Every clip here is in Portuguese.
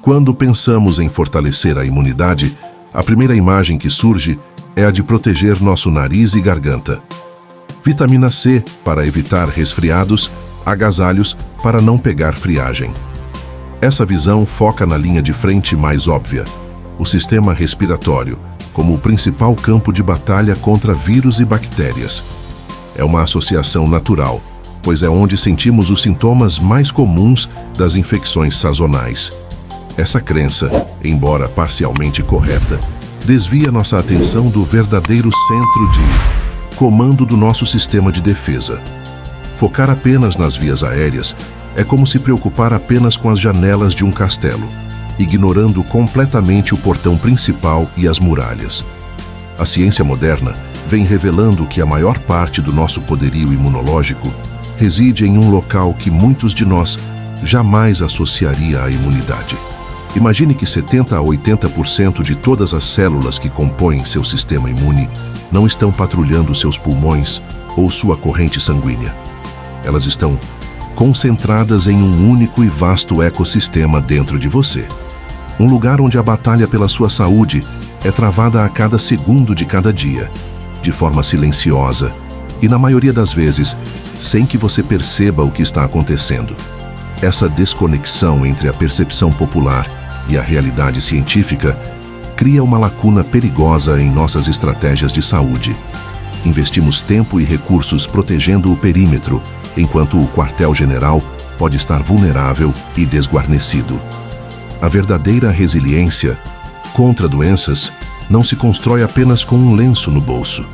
Quando pensamos em fortalecer a imunidade, a primeira imagem que surge é a de proteger nosso nariz e garganta. Vitamina C para evitar resfriados, agasalhos para não pegar friagem. Essa visão foca na linha de frente mais óbvia, o sistema respiratório, como o principal campo de batalha contra vírus e bactérias. É uma associação natural, pois é onde sentimos os sintomas mais comuns das infecções sazonais. Essa crença, embora parcialmente correta, desvia nossa atenção do verdadeiro centro de comando do nosso sistema de defesa. Focar apenas nas vias aéreas é como se preocupar apenas com as janelas de um castelo, ignorando completamente o portão principal e as muralhas. A ciência moderna vem revelando que a maior parte do nosso poderio imunológico reside em um local que muitos de nós jamais associaria à imunidade. Imagine que 70 a 80% de todas as células que compõem seu sistema imune não estão patrulhando seus pulmões ou sua corrente sanguínea. Elas estão concentradas em um único e vasto ecossistema dentro de você. Um lugar onde a batalha pela sua saúde é travada a cada segundo de cada dia, de forma silenciosa e, na maioria das vezes, sem que você perceba o que está acontecendo. Essa desconexão entre a percepção popular e a realidade científica cria uma lacuna perigosa em nossas estratégias de saúde. Investimos tempo e recursos protegendo o perímetro, enquanto o quartel-general pode estar vulnerável e desguarnecido. A verdadeira resiliência contra doenças não se constrói apenas com um lenço no bolso,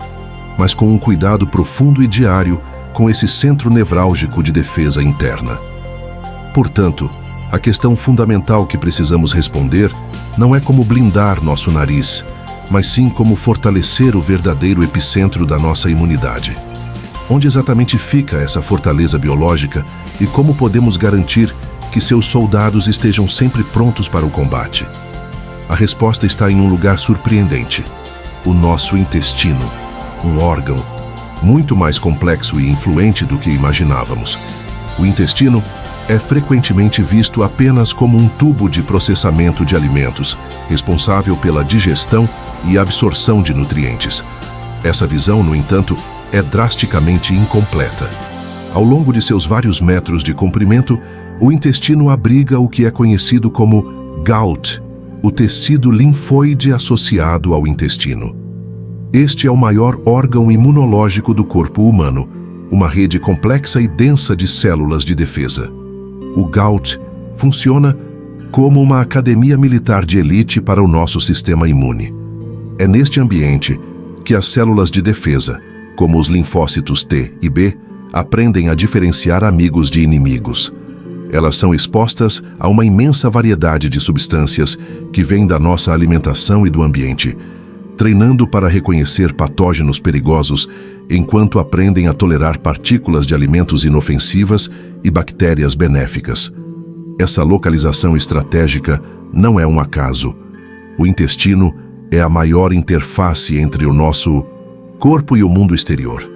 mas com um cuidado profundo e diário com esse centro nevrálgico de defesa interna. Portanto, a questão fundamental que precisamos responder não é como blindar nosso nariz, mas sim como fortalecer o verdadeiro epicentro da nossa imunidade. Onde exatamente fica essa fortaleza biológica e como podemos garantir que seus soldados estejam sempre prontos para o combate? A resposta está em um lugar surpreendente: o nosso intestino, um órgão muito mais complexo e influente do que imaginávamos. O intestino é frequentemente visto apenas como um tubo de processamento de alimentos, responsável pela digestão e absorção de nutrientes. Essa visão, no entanto, é drasticamente incompleta. Ao longo de seus vários metros de comprimento, o intestino abriga o que é conhecido como GOUT, o tecido linfóide associado ao intestino. Este é o maior órgão imunológico do corpo humano, uma rede complexa e densa de células de defesa. O GOUT funciona como uma academia militar de elite para o nosso sistema imune. É neste ambiente que as células de defesa, como os linfócitos T e B, aprendem a diferenciar amigos de inimigos. Elas são expostas a uma imensa variedade de substâncias que vêm da nossa alimentação e do ambiente, treinando para reconhecer patógenos perigosos enquanto aprendem a tolerar partículas de alimentos inofensivas e bactérias benéficas. Essa localização estratégica não é um acaso. O intestino é a maior interface entre o nosso corpo e o mundo exterior.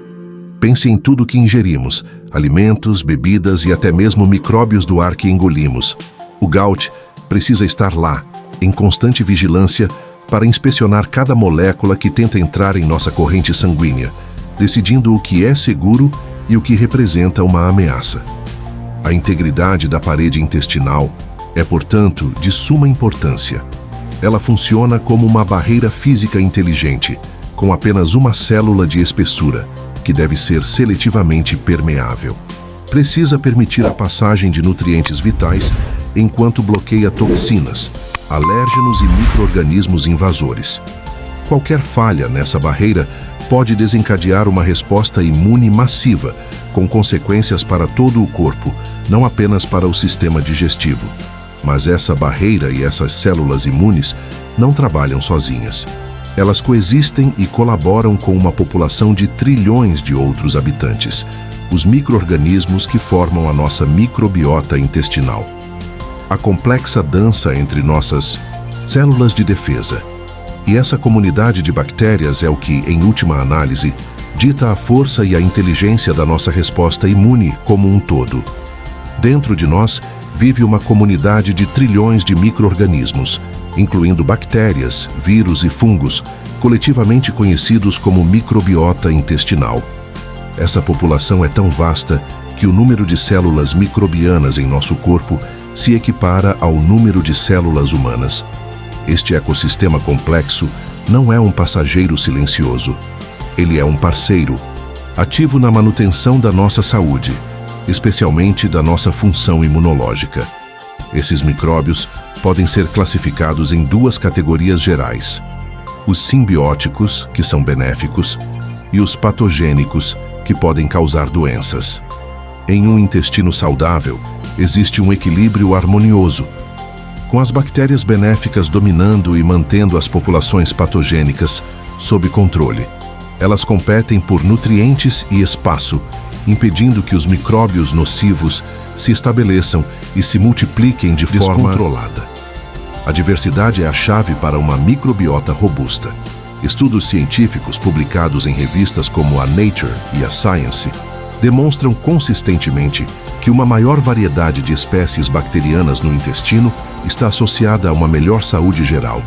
Pense em tudo que ingerimos: alimentos, bebidas e até mesmo micróbios do ar que engolimos. O GOUT precisa estar lá, em constante vigilância, para inspecionar cada molécula que tenta entrar em nossa corrente sanguínea, decidindo o que é seguro e o que representa uma ameaça. A integridade da parede intestinal é, portanto, de suma importância. Ela funciona como uma barreira física inteligente, com apenas uma célula de espessura, que deve ser seletivamente permeável. Precisa permitir a passagem de nutrientes vitais enquanto bloqueia toxinas, alérgenos e micro-organismos invasores. Qualquer falha nessa barreira pode desencadear uma resposta imune massiva, com consequências para todo o corpo, não apenas para o sistema digestivo. Mas essa barreira e essas células imunes não trabalham sozinhas. Elas coexistem e colaboram com uma população de trilhões de outros habitantes, os micro-organismos que formam a nossa microbiota intestinal. A complexa dança entre nossas células de defesa. E essa comunidade de bactérias é o que, em última análise, dita a força e a inteligência da nossa resposta imune como um todo. Dentro de nós vive uma comunidade de trilhões de micro-organismos, incluindo bactérias, vírus e fungos, coletivamente conhecidos como microbiota intestinal. Essa população é tão vasta que o número de células microbianas em nosso corpo se equipara ao número de células humanas. Este ecossistema complexo não é um passageiro silencioso. Ele é um parceiro, ativo na manutenção da nossa saúde, especialmente da nossa função imunológica. Esses micróbios podem ser classificados em duas categorias gerais: os simbióticos, que são benéficos, e os patogênicos, que podem causar doenças. Em um intestino saudável, existe um equilíbrio harmonioso, com as bactérias benéficas dominando e mantendo as populações patogênicas sob controle. Elas competem por nutrientes e espaço, impedindo que os micróbios nocivos se estabeleçam e se multipliquem de forma controlada. A diversidade é a chave para uma microbiota robusta. Estudos científicos publicados em revistas como a Nature e a Science demonstram consistentemente que uma maior variedade de espécies bacterianas no intestino está associada a uma melhor saúde geral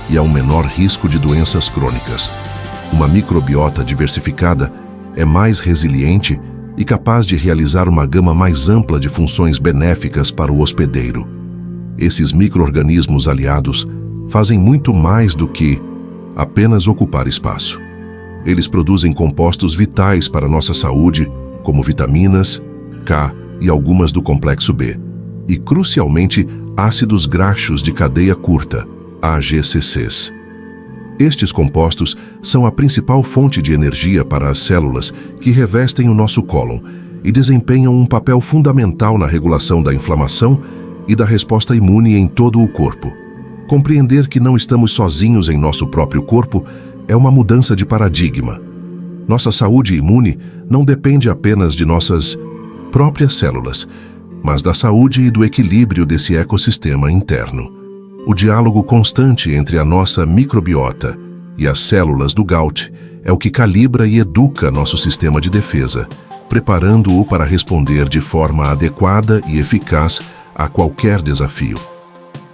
e a um menor risco de doenças crônicas. Uma microbiota diversificada é mais resiliente e capaz de realizar uma gama mais ampla de funções benéficas para o hospedeiro. Esses micro-organismos aliados fazem muito mais do que apenas ocupar espaço. Eles produzem compostos vitais para a nossa saúde, como vitaminas, K e algumas do complexo B, e, crucialmente, ácidos graxos de cadeia curta, AGCCs. Estes compostos são a principal fonte de energia para as células que revestem o nosso cólon e desempenham um papel fundamental na regulação da inflamação e da resposta imune em todo o corpo. Compreender que não estamos sozinhos em nosso próprio corpo é uma mudança de paradigma. Nossa saúde imune não depende apenas de nossas próprias células, mas da saúde e do equilíbrio desse ecossistema interno. O diálogo constante entre a nossa microbiota e as células do GALT é o que calibra e educa nosso sistema de defesa, preparando-o para responder de forma adequada e eficaz a qualquer desafio.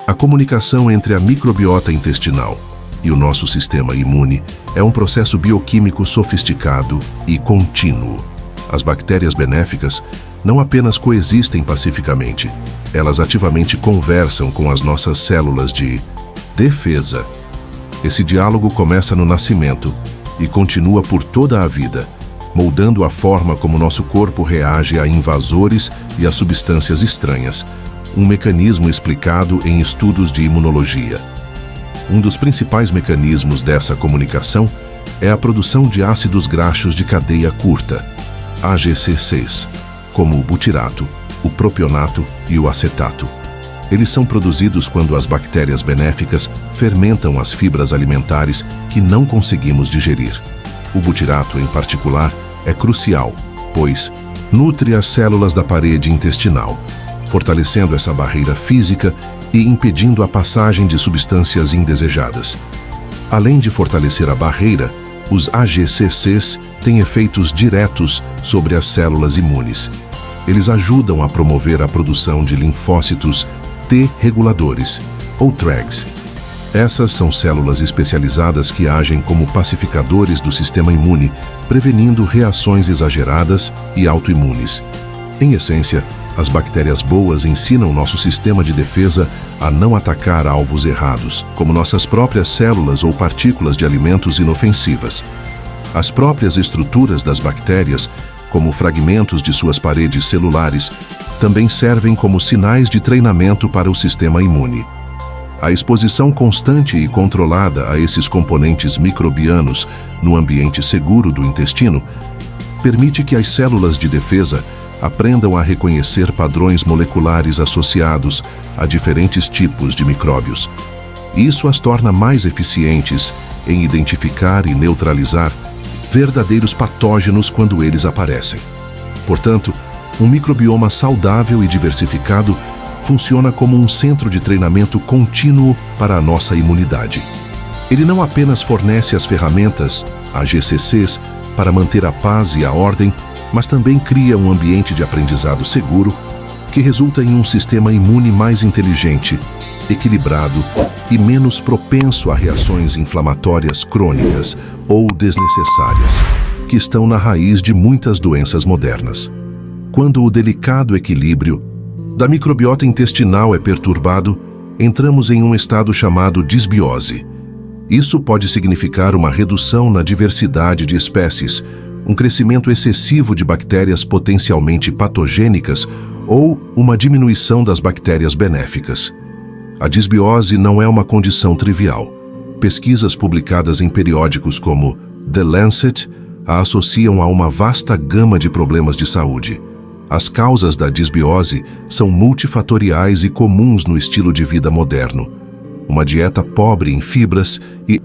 A comunicação entre a microbiota intestinal e o nosso sistema imune é um processo bioquímico sofisticado e contínuo. As bactérias benéficas não apenas coexistem pacificamente, elas ativamente conversam com as nossas células de defesa. Esse diálogo começa no nascimento e continua por toda a vida, moldando a forma como nosso corpo reage a invasores e a substâncias estranhas, um mecanismo explicado em estudos de imunologia. Um dos principais mecanismos dessa comunicação é a produção de ácidos graxos de cadeia curta, AGCCs, como o butirato, o propionato e o acetato. Eles são produzidos quando as bactérias benéficas fermentam as fibras alimentares que não conseguimos digerir. O butirato, em particular, é crucial, pois nutre as células da parede intestinal, fortalecendo essa barreira física e impedindo a passagem de substâncias indesejadas. Além de fortalecer a barreira, os AGCCs têm efeitos diretos sobre as células imunes. Eles ajudam a promover a produção de linfócitos T reguladores, ou TREGs. Essas são células especializadas que agem como pacificadores do sistema imune, prevenindo reações exageradas e autoimunes. Em essência, as bactérias boas ensinam nosso sistema de defesa a não atacar alvos errados, como nossas próprias células ou partículas de alimentos inofensivas. As próprias estruturas das bactérias, como fragmentos de suas paredes celulares, também servem como sinais de treinamento para o sistema imune. A exposição constante e controlada a esses componentes microbianos no ambiente seguro do intestino permite que as células de defesa aprendam a reconhecer padrões moleculares associados a diferentes tipos de micróbios. Isso as torna mais eficientes em identificar e neutralizar verdadeiros patógenos quando eles aparecem. Portanto, um microbioma saudável e diversificado funciona como um centro de treinamento contínuo para a nossa imunidade. Ele não apenas fornece as ferramentas, AGCCs, para manter a paz e a ordem, mas também cria um ambiente de aprendizado seguro, que resulta em um sistema imune mais inteligente, equilibrado e menos propenso a reações inflamatórias crônicas ou desnecessárias, que estão na raiz de muitas doenças modernas. Quando o delicado equilíbrio da microbiota intestinal é perturbado, entramos em um estado chamado disbiose. Isso pode significar uma redução na diversidade de espécies, um crescimento excessivo de bactérias potencialmente patogênicas ou uma diminuição das bactérias benéficas. A disbiose não é uma condição trivial. Pesquisas publicadas em periódicos como The Lancet a associam a uma vasta gama de problemas de saúde. As causas da disbiose são multifatoriais e comuns no estilo de vida moderno. Uma dieta pobre em fibras e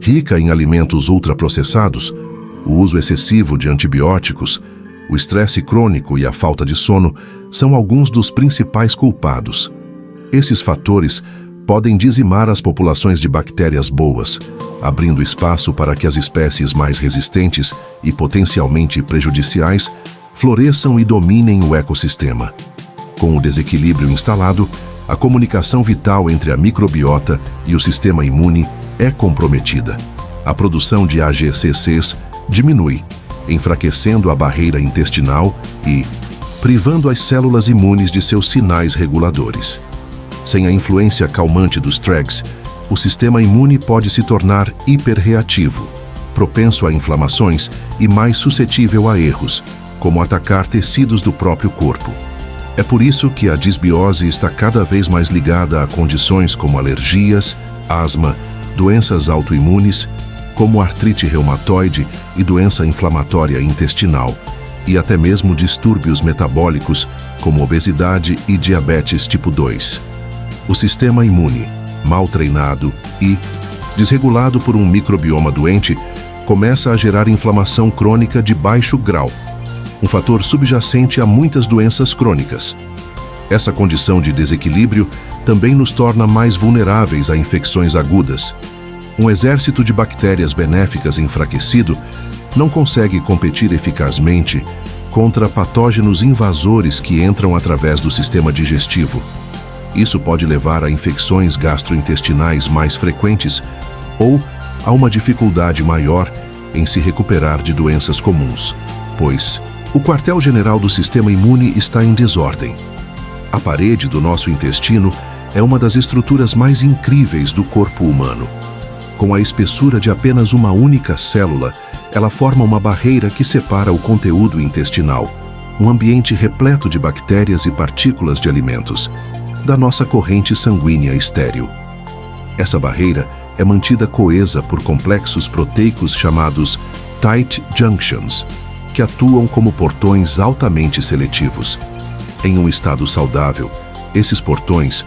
rica em alimentos ultraprocessados, o uso excessivo de antibióticos, o estresse crônico e a falta de sono são alguns dos principais culpados. Esses fatores podem dizimar as populações de bactérias boas, abrindo espaço para que as espécies mais resistentes e potencialmente prejudiciais floresçam e dominem o ecossistema. Com o desequilíbrio instalado, a comunicação vital entre a microbiota e o sistema imune é comprometida. A produção de AGCCs diminui, enfraquecendo a barreira intestinal e privando as células imunes de seus sinais reguladores. Sem a influência calmante dos TREGs, o sistema imune pode se tornar hiperreativo, propenso a inflamações e mais suscetível a erros, como atacar tecidos do próprio corpo. É por isso que a disbiose está cada vez mais ligada a condições como alergias, asma, doenças autoimunes, como artrite reumatoide e doença inflamatória intestinal, e até mesmo distúrbios metabólicos, como obesidade e diabetes tipo 2. O sistema imune, mal treinado e desregulado por um microbioma doente, começa a gerar inflamação crônica de baixo grau, um fator subjacente a muitas doenças crônicas. Essa condição de desequilíbrio também nos torna mais vulneráveis a infecções agudas. Um exército de bactérias benéficas enfraquecido não consegue competir eficazmente contra patógenos invasores que entram através do sistema digestivo. Isso pode levar a infecções gastrointestinais mais frequentes ou a uma dificuldade maior em se recuperar de doenças comuns, pois o quartel-general do sistema imune está em desordem. A parede do nosso intestino é uma das estruturas mais incríveis do corpo humano. Com a espessura de apenas uma única célula, ela forma uma barreira que separa o conteúdo intestinal, um ambiente repleto de bactérias e partículas de alimentos, da nossa corrente sanguínea estéril. Essa barreira é mantida coesa por complexos proteicos chamados tight junctions, que atuam como portões altamente seletivos. Em um estado saudável, esses portões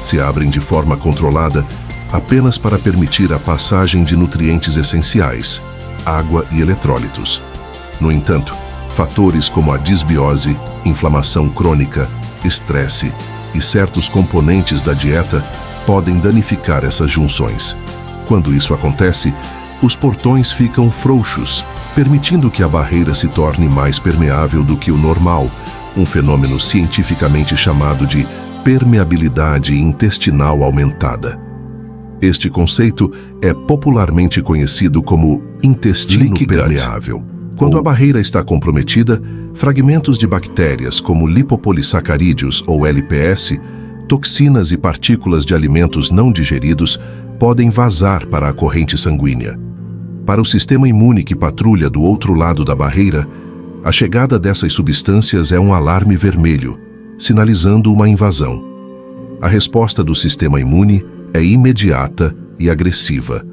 se abrem de forma controlada apenas para permitir a passagem de nutrientes essenciais, água e eletrólitos. No entanto, fatores como a disbiose, inflamação crônica, estresse e certos componentes da dieta podem danificar essas junções. Quando isso acontece, os portões ficam frouxos, permitindo que a barreira se torne mais permeável do que o normal, um fenômeno cientificamente chamado de permeabilidade intestinal aumentada. Este conceito é popularmente conhecido como intestino permeável. Quando a barreira está comprometida, fragmentos de bactérias como lipopolissacarídeos ou LPS, toxinas e partículas de alimentos não digeridos podem vazar para a corrente sanguínea. Para o sistema imune que patrulha do outro lado da barreira, a chegada dessas substâncias é um alarme vermelho, sinalizando uma invasão. A resposta do sistema imune é imediata e agressiva.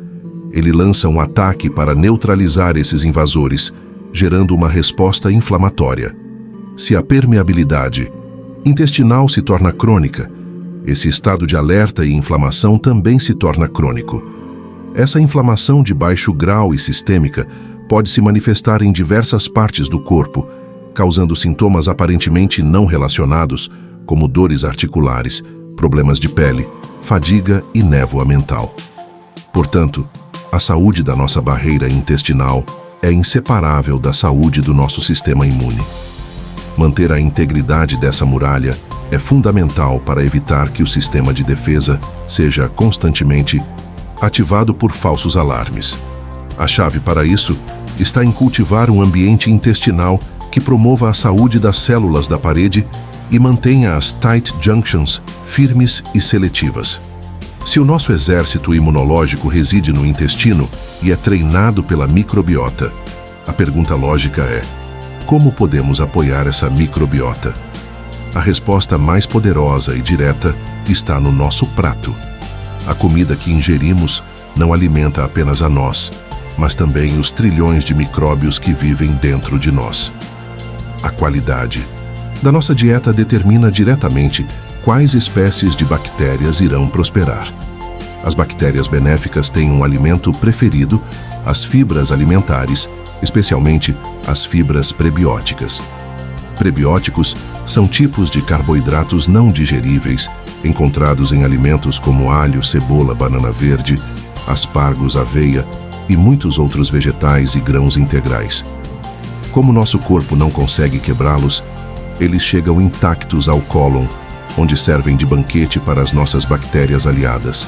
Ele lança um ataque para neutralizar esses invasores, gerando uma resposta inflamatória. Se a permeabilidade intestinal se torna crônica, esse estado de alerta e inflamação também se torna crônico. Essa inflamação de baixo grau e sistêmica pode se manifestar em diversas partes do corpo, causando sintomas aparentemente não relacionados, como dores articulares, problemas de pele, fadiga e névoa mental. Portanto, a saúde da nossa barreira intestinal é inseparável da saúde do nosso sistema imune. Manter a integridade dessa muralha é fundamental para evitar que o sistema de defesa seja constantemente ativado por falsos alarmes. A chave para isso está em cultivar um ambiente intestinal que promova a saúde das células da parede e mantenha as tight junctions firmes e seletivas. Se o nosso exército imunológico reside no intestino e é treinado pela microbiota, a pergunta lógica é: como podemos apoiar essa microbiota? A resposta mais poderosa e direta está no nosso prato. A comida que ingerimos não alimenta apenas a nós, mas também os trilhões de micróbios que vivem dentro de nós. A qualidade da nossa dieta determina diretamente quais espécies de bactérias irão prosperar. As bactérias benéficas têm um alimento preferido, as fibras alimentares, especialmente as fibras prebióticas. Prebióticos são tipos de carboidratos não digeríveis encontrados em alimentos como alho, cebola, banana verde, aspargos, aveia e muitos outros vegetais e grãos integrais. Como nosso corpo não consegue quebrá-los, eles chegam intactos ao cólon, onde servem de banquete para as nossas bactérias aliadas.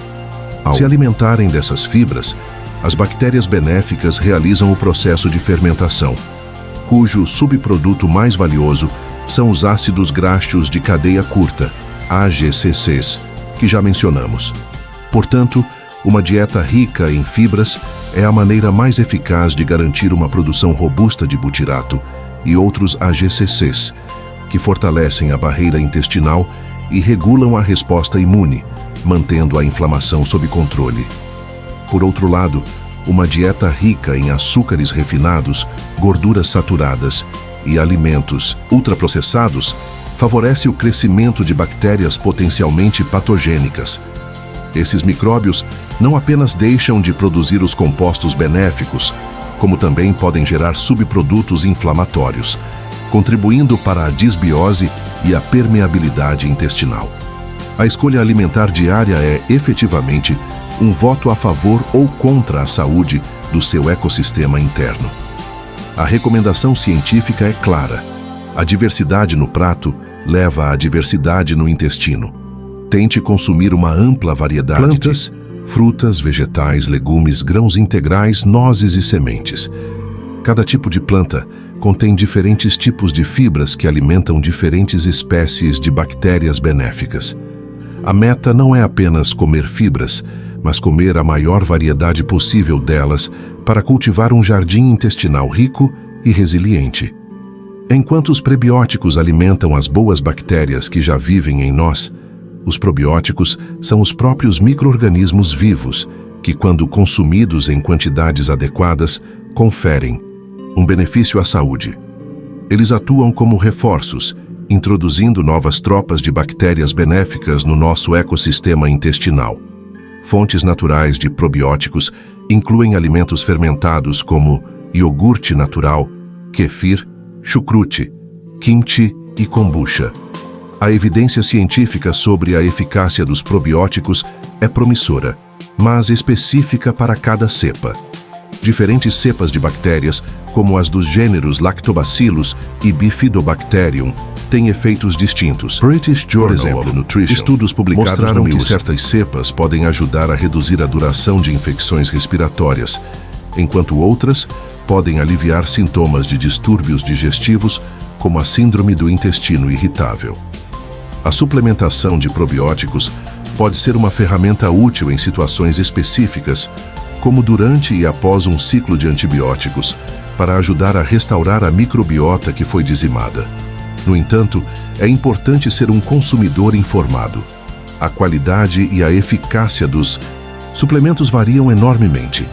Ao se alimentarem dessas fibras, as bactérias benéficas realizam o processo de fermentação, cujo subproduto mais valioso são os ácidos graxos de cadeia curta, AGCCs, que já mencionamos. Portanto, uma dieta rica em fibras é a maneira mais eficaz de garantir uma produção robusta de butirato e outros AGCCs, que fortalecem a barreira intestinal e regulam a resposta imune, mantendo a inflamação sob controle. Por outro lado, uma dieta rica em açúcares refinados, gorduras saturadas e alimentos ultraprocessados favorece o crescimento de bactérias potencialmente patogênicas. Esses micróbios não apenas deixam de produzir os compostos benéficos, como também podem gerar subprodutos inflamatórios, contribuindo para a disbiose e a permeabilidade intestinal. A escolha alimentar diária é, efetivamente, um voto a favor ou contra a saúde do seu ecossistema interno. A recomendação científica é clara: a diversidade no prato leva à diversidade no intestino. Tente consumir uma ampla variedade de plantas, frutas, vegetais, legumes, grãos integrais, nozes e sementes. Cada tipo de planta contém diferentes tipos de fibras que alimentam diferentes espécies de bactérias benéficas. A meta não é apenas comer fibras, mas comer a maior variedade possível delas para cultivar um jardim intestinal rico e resiliente. Enquanto os prebióticos alimentam as boas bactérias que já vivem em nós, os probióticos são os próprios micro-organismos vivos que, quando consumidos em quantidades adequadas, conferem um benefício à saúde. Eles atuam como reforços, introduzindo novas tropas de bactérias benéficas no nosso ecossistema intestinal. Fontes naturais de probióticos incluem alimentos fermentados como iogurte natural, kefir, chucrute, kimchi e kombucha. A evidência científica sobre a eficácia dos probióticos é promissora, mas específica para cada cepa. Diferentes cepas de bactérias, como as dos gêneros Lactobacillus e Bifidobacterium, têm efeitos distintos. British Journal of Nutrition estudos publicados mostraram que certas cepas podem ajudar a reduzir a duração de infecções respiratórias, enquanto outras podem aliviar sintomas de distúrbios digestivos, como a síndrome do intestino irritável. A suplementação de probióticos pode ser uma ferramenta útil em situações específicas, como durante e após um ciclo de antibióticos, para ajudar a restaurar a microbiota que foi dizimada. No entanto, é importante ser um consumidor informado. A qualidade e a eficácia dos suplementos variam enormemente,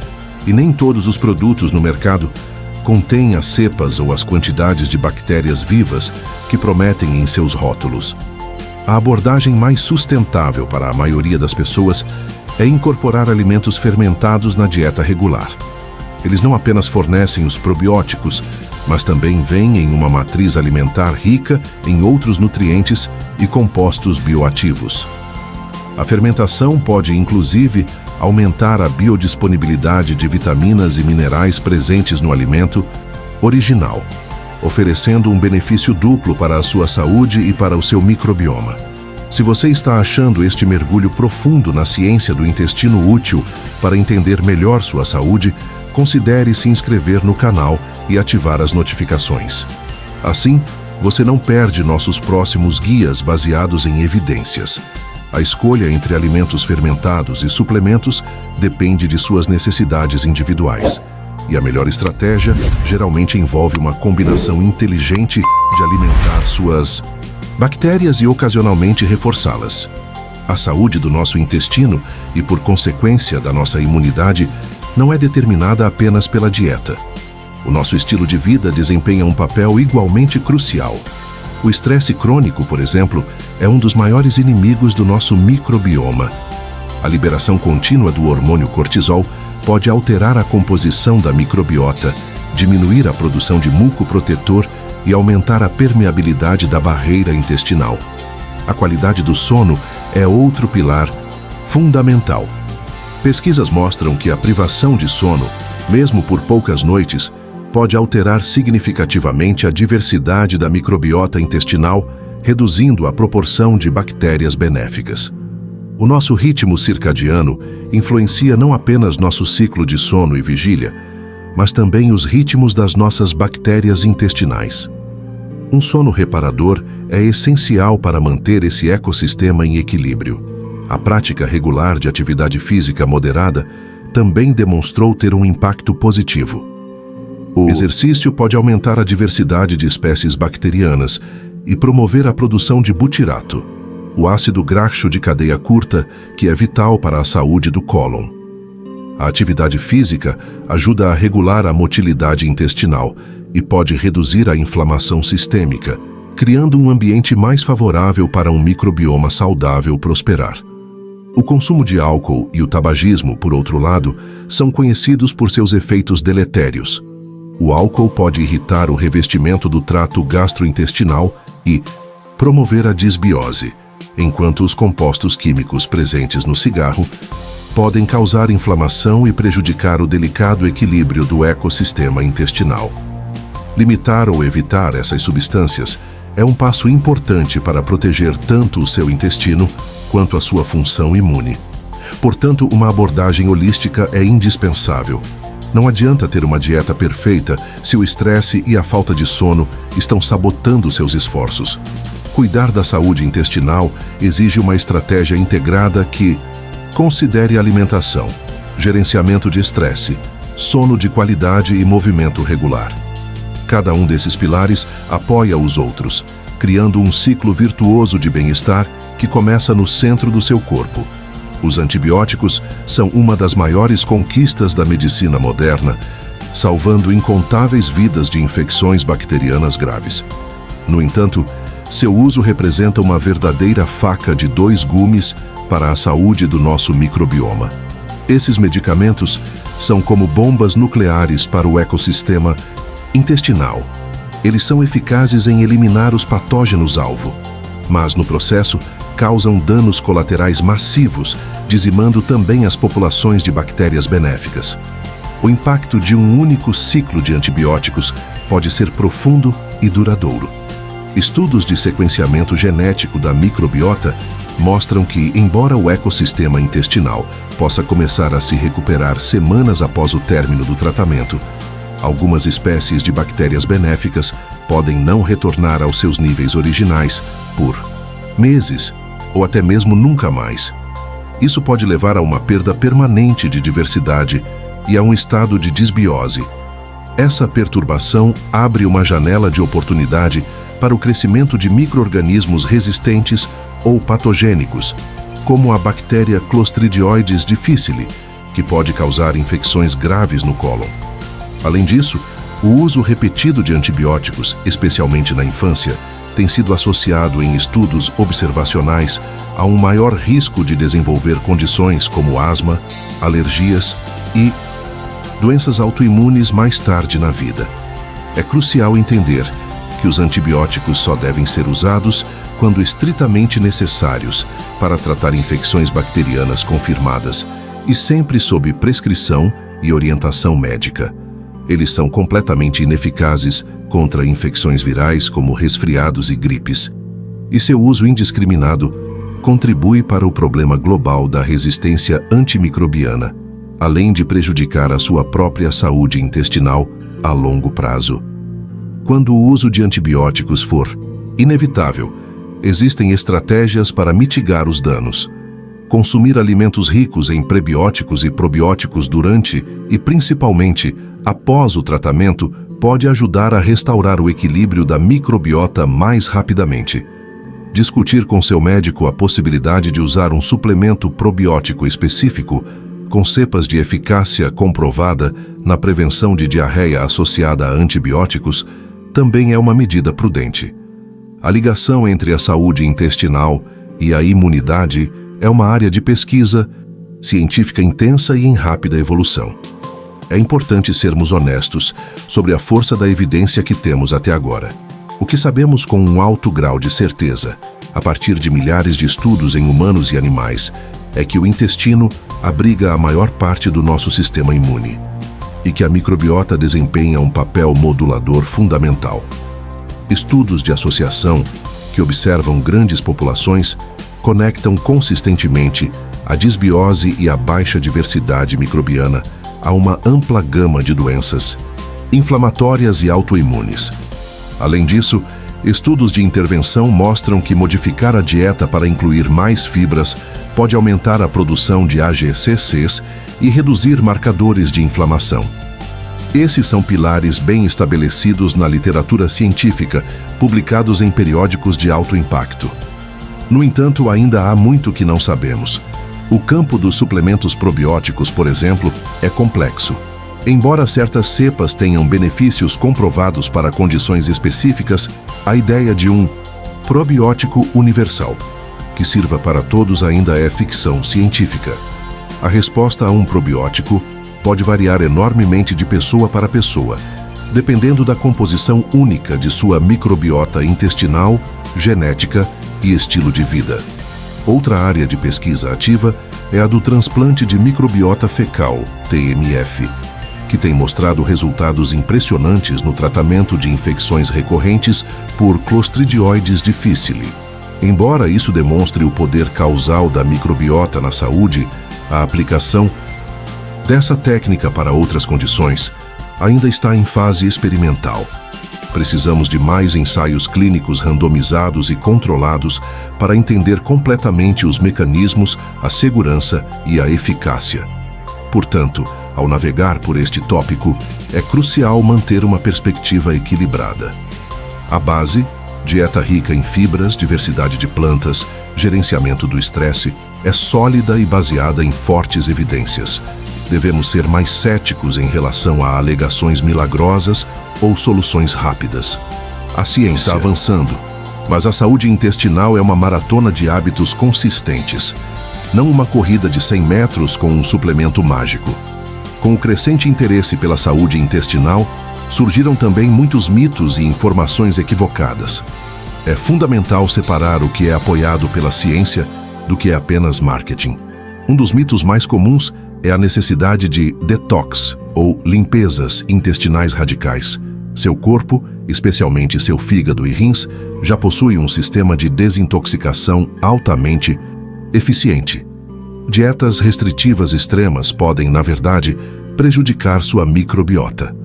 e nem todos os produtos no mercado contêm as cepas ou as quantidades de bactérias vivas que prometem em seus rótulos. A abordagem mais sustentável para a maioria das pessoas é incorporar alimentos fermentados na dieta regular. Eles não apenas fornecem os probióticos, mas também vêm em uma matriz alimentar rica em outros nutrientes e compostos bioativos. A fermentação pode, inclusive, aumentar a biodisponibilidade de vitaminas e minerais presentes no alimento original, oferecendo um benefício duplo para a sua saúde e para o seu microbioma. Se você está achando este mergulho profundo na ciência do intestino útil para entender melhor sua saúde, considere se inscrever no canal e ativar as notificações. Assim, você não perde nossos próximos guias baseados em evidências. A escolha entre alimentos fermentados e suplementos depende de suas necessidades individuais. E a melhor estratégia geralmente envolve uma combinação inteligente de alimentar suas bactérias e ocasionalmente reforçá-las. A saúde do nosso intestino e, por consequência, da nossa imunidade, não é determinada apenas pela dieta. O nosso estilo de vida desempenha um papel igualmente crucial. O estresse crônico, por exemplo, é um dos maiores inimigos do nosso microbioma. A liberação contínua do hormônio cortisol pode alterar a composição da microbiota, diminuir a produção de muco protetor e aumentar a permeabilidade da barreira intestinal. A qualidade do sono é outro pilar fundamental. Pesquisas mostram que a privação de sono, mesmo por poucas noites, pode alterar significativamente a diversidade da microbiota intestinal, reduzindo a proporção de bactérias benéficas. O nosso ritmo circadiano influencia não apenas nosso ciclo de sono e vigília, mas também os ritmos das nossas bactérias intestinais. Um sono reparador é essencial para manter esse ecossistema em equilíbrio. A prática regular de atividade física moderada também demonstrou ter um impacto positivo. O exercício pode aumentar a diversidade de espécies bacterianas e promover a produção de butirato, o ácido graxo de cadeia curta, que é vital para a saúde do cólon. A atividade física ajuda a regular a motilidade intestinal e pode reduzir a inflamação sistêmica, criando um ambiente mais favorável para um microbioma saudável prosperar. O consumo de álcool e o tabagismo, por outro lado, são conhecidos por seus efeitos deletérios. O álcool pode irritar o revestimento do trato gastrointestinal e promover a disbiose, enquanto os compostos químicos presentes no cigarro podem causar inflamação e prejudicar o delicado equilíbrio do ecossistema intestinal. Limitar ou evitar essas substâncias é um passo importante para proteger tanto o seu intestino quanto a sua função imune. Portanto, uma abordagem holística é indispensável. Não adianta ter uma dieta perfeita se o estresse e a falta de sono estão sabotando seus esforços. Cuidar da saúde intestinal exige uma estratégia integrada que considere alimentação, gerenciamento de estresse, sono de qualidade e movimento regular. Cada um desses pilares apoia os outros, criando um ciclo virtuoso de bem-estar que começa no centro do seu corpo. Os antibióticos são uma das maiores conquistas da medicina moderna, salvando incontáveis vidas de infecções bacterianas graves. No entanto, seu uso representa uma verdadeira faca de dois gumes para a saúde do nosso microbioma. Esses medicamentos são como bombas nucleares para o ecossistema intestinal. Eles são eficazes em eliminar os patógenos-alvo, mas no processo causam danos colaterais massivos, dizimando também as populações de bactérias benéficas. O impacto de um único ciclo de antibióticos pode ser profundo e duradouro. Estudos de sequenciamento genético da microbiota mostram que, embora o ecossistema intestinal possa começar a se recuperar semanas após o término do tratamento, algumas espécies de bactérias benéficas podem não retornar aos seus níveis originais por meses ou até mesmo nunca mais. Isso pode levar a uma perda permanente de diversidade e a um estado de disbiose. Essa perturbação abre uma janela de oportunidade para o crescimento de micro-organismos resistentes ou patogênicos, como a bactéria Clostridioides difficile, que pode causar infecções graves no cólon. Além disso, o uso repetido de antibióticos, especialmente na infância, tem sido associado em estudos observacionais a um maior risco de desenvolver condições como asma, alergias e doenças autoimunes mais tarde na vida. É crucial entender que os antibióticos só devem ser usados quando estritamente necessários para tratar infecções bacterianas confirmadas e sempre sob prescrição e orientação médica. Eles são completamente ineficazes contra infecções virais como resfriados e gripes, e seu uso indiscriminado contribui para o problema global da resistência antimicrobiana, além de prejudicar a sua própria saúde intestinal a longo prazo. Quando o uso de antibióticos for inevitável, existem estratégias para mitigar os danos. Consumir alimentos ricos em prebióticos e probióticos durante e principalmente após o tratamento pode ajudar a restaurar o equilíbrio da microbiota mais rapidamente. Discutir com seu médico a possibilidade de usar um suplemento probiótico específico com cepas de eficácia comprovada na prevenção de diarreia associada a antibióticos também é uma medida prudente. A ligação entre a saúde intestinal e a imunidade é uma área de pesquisa científica intensa e em rápida evolução. É importante sermos honestos sobre a força da evidência que temos até agora. O que sabemos com um alto grau de certeza, a partir de milhares de estudos em humanos e animais, é que o intestino abriga a maior parte do nosso sistema imune e que a microbiota desempenha um papel modulador fundamental. Estudos de associação que observam grandes populações conectam consistentemente a disbiose e a baixa diversidade microbiana a uma ampla gama de doenças inflamatórias e autoimunes. Além disso, estudos de intervenção mostram que modificar a dieta para incluir mais fibras pode aumentar a produção de AGCCs e reduzir marcadores de inflamação. Esses são pilares bem estabelecidos na literatura científica, publicados em periódicos de alto impacto. No entanto, ainda há muito que não sabemos. O campo dos suplementos probióticos, por exemplo, é complexo. Embora certas cepas tenham benefícios comprovados para condições específicas, a ideia de um probiótico universal, que sirva para todos, ainda é ficção científica. A resposta a um probiótico pode variar enormemente de pessoa para pessoa, dependendo da composição única de sua microbiota intestinal, genética e estilo de vida. Outra área de pesquisa ativa é a do transplante de microbiota fecal, TMF, que tem mostrado resultados impressionantes no tratamento de infecções recorrentes por Clostridioides difficile. Embora isso demonstre o poder causal da microbiota na saúde, a aplicação dessa técnica para outras condições ainda está em fase experimental. Precisamos de mais ensaios clínicos randomizados e controlados para entender completamente os mecanismos, a segurança e a eficácia. Portanto, ao navegar por este tópico, é crucial manter uma perspectiva equilibrada. A base, dieta rica em fibras, diversidade de plantas, gerenciamento do estresse, é sólida e baseada em fortes evidências. Devemos ser mais céticos em relação a alegações milagrosas ou soluções rápidas. A ciência está avançando, mas a saúde intestinal é uma maratona de hábitos consistentes, não uma corrida de 100 metros com um suplemento mágico. Com o crescente interesse pela saúde intestinal, surgiram também muitos mitos e informações equivocadas. É fundamental separar o que é apoiado pela ciência do que é apenas marketing. Um dos mitos mais comuns é a necessidade de detox, ou limpezas intestinais radicais. Seu corpo, especialmente seu fígado e rins, já possui um sistema de desintoxicação altamente eficiente. Dietas restritivas extremas podem, na verdade, prejudicar sua microbiota.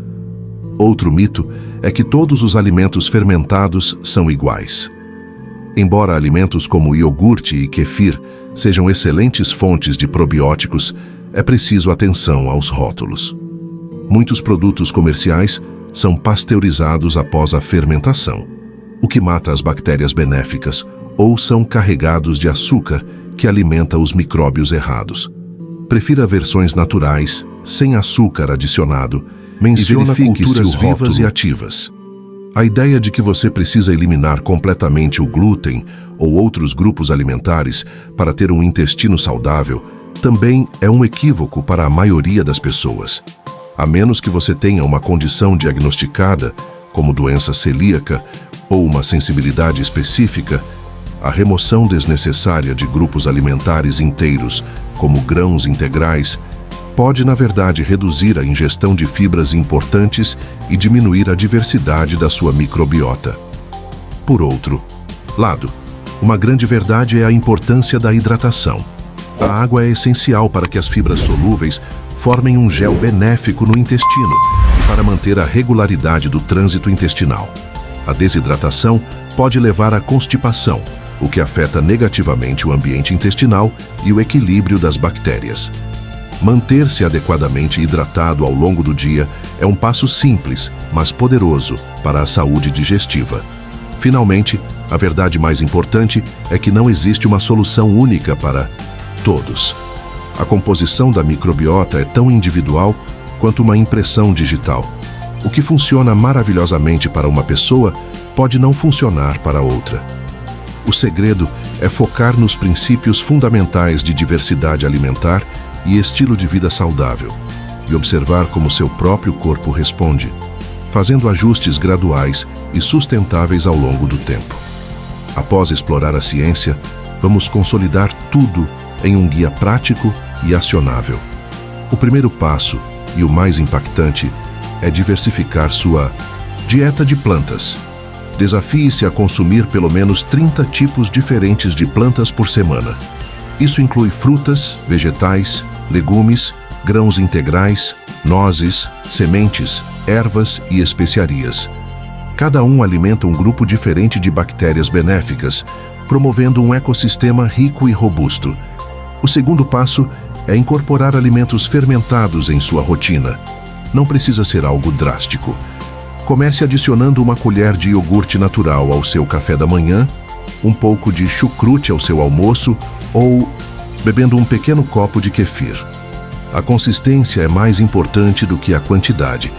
Outro mito é que todos os alimentos fermentados são iguais. Embora alimentos como iogurte e kefir sejam excelentes fontes de probióticos, é preciso atenção aos rótulos. Muitos produtos comerciais são pasteurizados após a fermentação, o que mata as bactérias benéficas, ou são carregados de açúcar, que alimenta os micróbios errados. Prefira versões naturais, sem açúcar adicionado, menciona culturas vivas e ativas. A ideia de que você precisa eliminar completamente o glúten ou outros grupos alimentares para ter um intestino saudável também é um equívoco para a maioria das pessoas. A menos que você tenha uma condição diagnosticada, como doença celíaca ou uma sensibilidade específica, a remoção desnecessária de grupos alimentares inteiros, como grãos integrais, pode, na verdade, reduzir a ingestão de fibras importantes e diminuir a diversidade da sua microbiota. Por outro lado, uma grande verdade é a importância da hidratação. A água é essencial para que as fibras solúveis formem um gel benéfico no intestino e para manter a regularidade do trânsito intestinal. A desidratação pode levar à constipação, o que afeta negativamente o ambiente intestinal e o equilíbrio das bactérias. Manter-se adequadamente hidratado ao longo do dia é um passo simples, mas poderoso para a saúde digestiva. Finalmente, a verdade mais importante é que não existe uma solução única para todos. A composição da microbiota é tão individual quanto uma impressão digital. O que funciona maravilhosamente para uma pessoa pode não funcionar para outra. O segredo é focar nos princípios fundamentais de diversidade alimentar e estilo de vida saudável, e observar como seu próprio corpo responde, fazendo ajustes graduais e sustentáveis ao longo do tempo. Após explorar a ciência, vamos consolidar tudo em um guia prático e acionável. O primeiro passo, e o mais impactante, é diversificar sua dieta de plantas. Desafie-se a consumir pelo menos 30 tipos diferentes de plantas por semana. Isso inclui frutas, vegetais, legumes, grãos integrais, nozes, sementes, ervas e especiarias. Cada um alimenta um grupo diferente de bactérias benéficas, promovendo um ecossistema rico e robusto. O segundo passo é incorporar alimentos fermentados em sua rotina. Não precisa ser algo drástico. Comece adicionando uma colher de iogurte natural ao seu café da manhã, um pouco de chucrute ao seu almoço ou bebendo um pequeno copo de kefir. A consistência é mais importante do que a quantidade.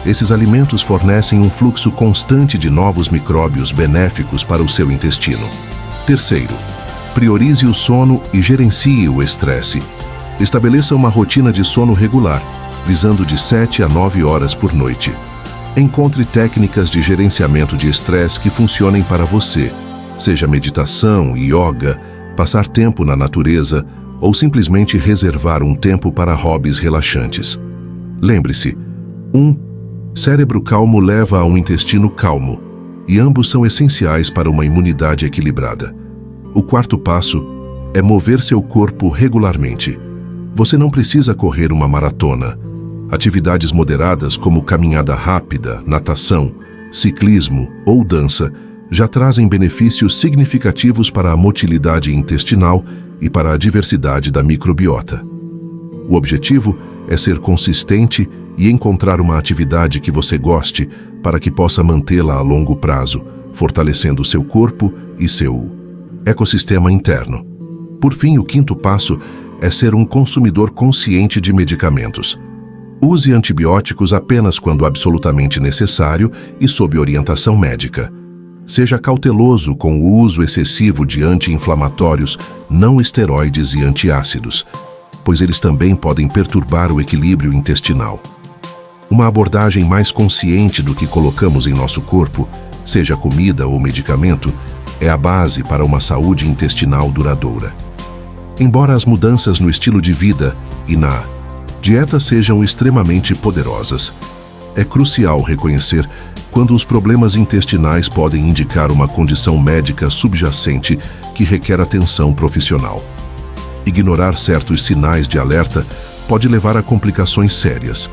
Esses alimentos fornecem um fluxo constante de novos micróbios benéficos para o seu intestino. Terceiro, priorize o sono e gerencie o estresse. Estabeleça uma rotina de sono regular, visando de 7 a 9 horas por noite. Encontre técnicas de gerenciamento de estresse que funcionem para você, seja meditação, yoga, passar tempo na natureza ou simplesmente reservar um tempo para hobbies relaxantes. Lembre-se, cérebro calmo leva a um intestino calmo, e ambos são essenciais para uma imunidade equilibrada. O quarto passo é mover seu corpo regularmente. Você não precisa correr uma maratona. Atividades moderadas como caminhada rápida, natação, ciclismo ou dança já trazem benefícios significativos para a motilidade intestinal e para a diversidade da microbiota. O objetivo é ser consistente e encontrar uma atividade que você goste para que possa mantê-la a longo prazo, fortalecendo seu corpo e seu ecossistema interno. Por fim, o quinto passo é ser um consumidor consciente de medicamentos. Use antibióticos apenas quando absolutamente necessário e sob orientação médica. Seja cauteloso com o uso excessivo de anti-inflamatórios, não esteroides e antiácidos, pois eles também podem perturbar o equilíbrio intestinal. Uma abordagem mais consciente do que colocamos em nosso corpo, seja comida ou medicamento, é a base para uma saúde intestinal duradoura. Embora as mudanças no estilo de vida e na dieta sejam extremamente poderosas, é crucial reconhecer quando os problemas intestinais podem indicar uma condição médica subjacente que requer atenção profissional. Ignorar certos sinais de alerta pode levar a complicações sérias.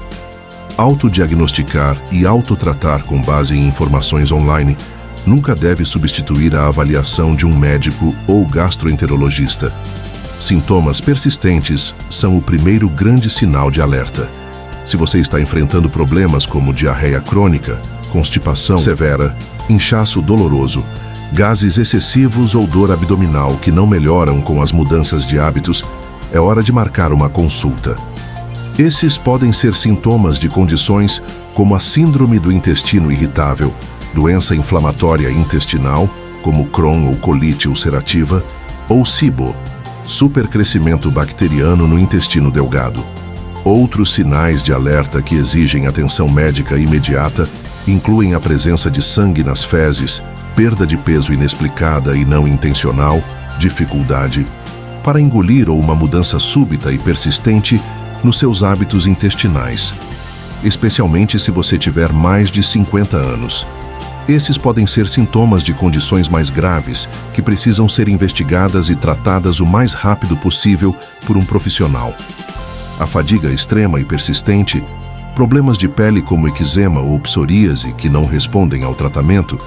Autodiagnosticar e autotratar com base em informações online nunca deve substituir a avaliação de um médico ou gastroenterologista. Sintomas persistentes são o primeiro grande sinal de alerta. Se você está enfrentando problemas como diarreia crônica, constipação severa, inchaço doloroso, gases excessivos ou dor abdominal que não melhoram com as mudanças de hábitos, é hora de marcar uma consulta. Esses podem ser sintomas de condições como a síndrome do intestino irritável, doença inflamatória intestinal, como Crohn ou colite ulcerativa, ou SIBO, supercrescimento bacteriano no intestino delgado. Outros sinais de alerta que exigem atenção médica imediata incluem a presença de sangue nas fezes, perda de peso inexplicada e não intencional, dificuldade para engolir ou uma mudança súbita e persistente nos seus hábitos intestinais, especialmente se você tiver mais de 50 anos. Esses podem ser sintomas de condições mais graves que precisam ser investigadas e tratadas o mais rápido possível por um profissional. A fadiga extrema e persistente, problemas de pele como eczema ou psoríase que não respondem ao tratamento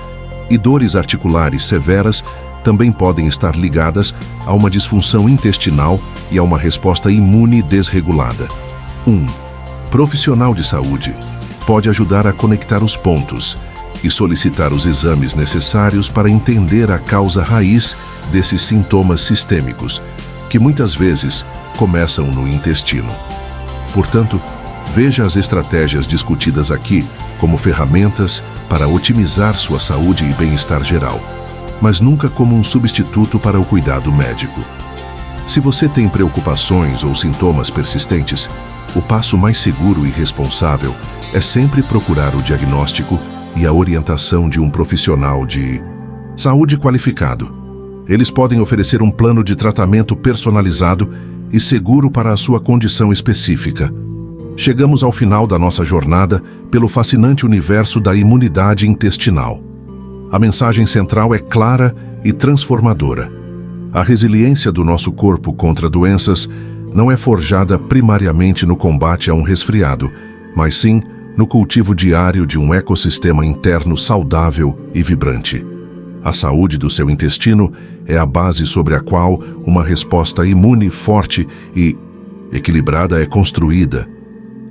e dores articulares severas também podem estar ligadas a uma disfunção intestinal e a uma resposta imune desregulada. 1. Profissional de saúde pode ajudar a conectar os pontos e solicitar os exames necessários para entender a causa raiz desses sintomas sistêmicos, que muitas vezes começam no intestino. Portanto, veja as estratégias discutidas aqui como ferramentas para otimizar sua saúde e bem-estar geral, mas nunca como um substituto para o cuidado médico. Se você tem preocupações ou sintomas persistentes, o passo mais seguro e responsável é sempre procurar o diagnóstico e a orientação de um profissional de saúde qualificado. Eles podem oferecer um plano de tratamento personalizado e seguro para a sua condição específica. Chegamos ao final da nossa jornada pelo fascinante universo da imunidade intestinal. A mensagem central é clara e transformadora. A resiliência do nosso corpo contra doenças não é forjada primariamente no combate a um resfriado, mas sim no cultivo diário de um ecossistema interno saudável e vibrante. A saúde do seu intestino é a base sobre a qual uma resposta imune forte e equilibrada é construída.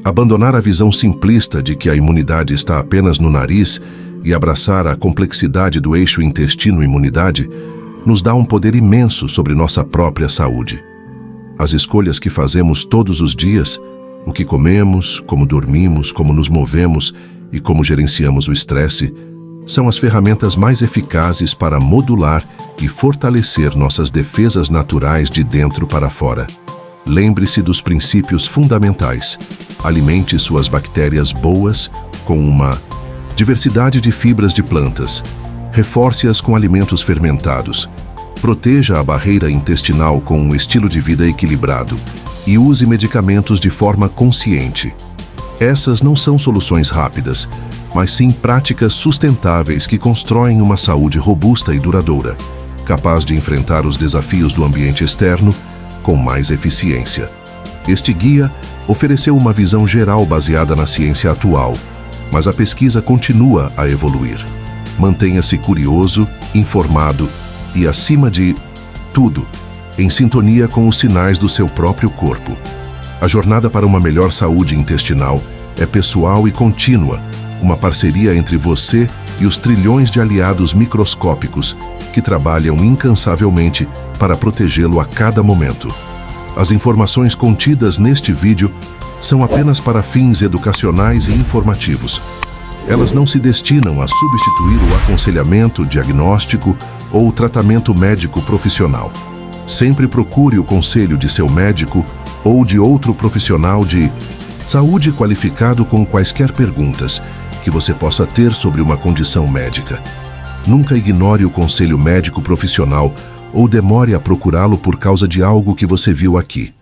Abandonar a visão simplista de que a imunidade está apenas no nariz e abraçar a complexidade do eixo intestino-imunidade nos dá um poder imenso sobre nossa própria saúde. As escolhas que fazemos todos os dias, o que comemos, como dormimos, como nos movemos e como gerenciamos o estresse, são as ferramentas mais eficazes para modular e fortalecer nossas defesas naturais de dentro para fora. Lembre-se dos princípios fundamentais. Alimente suas bactérias boas com uma diversidade de fibras de plantas. Reforce-as com alimentos fermentados. Proteja a barreira intestinal com um estilo de vida equilibrado e use medicamentos de forma consciente. Essas não são soluções rápidas, mas sim práticas sustentáveis que constroem uma saúde robusta e duradoura, capaz de enfrentar os desafios do ambiente externo com mais eficiência. Este guia ofereceu uma visão geral baseada na ciência atual, mas a pesquisa continua a evoluir. Mantenha-se curioso, informado e, acima de tudo, em sintonia com os sinais do seu próprio corpo. A jornada para uma melhor saúde intestinal é pessoal e contínua, uma parceria entre você e os trilhões de aliados microscópicos que trabalham incansavelmente para protegê-lo a cada momento. As informações contidas neste vídeo são apenas para fins educacionais e informativos. Elas não se destinam a substituir o aconselhamento, diagnóstico ou tratamento médico profissional. Sempre procure o conselho de seu médico ou de outro profissional de saúde qualificado com quaisquer perguntas que você possa ter sobre uma condição médica. Nunca ignore o conselho médico profissional ou demore a procurá-lo por causa de algo que você viu aqui.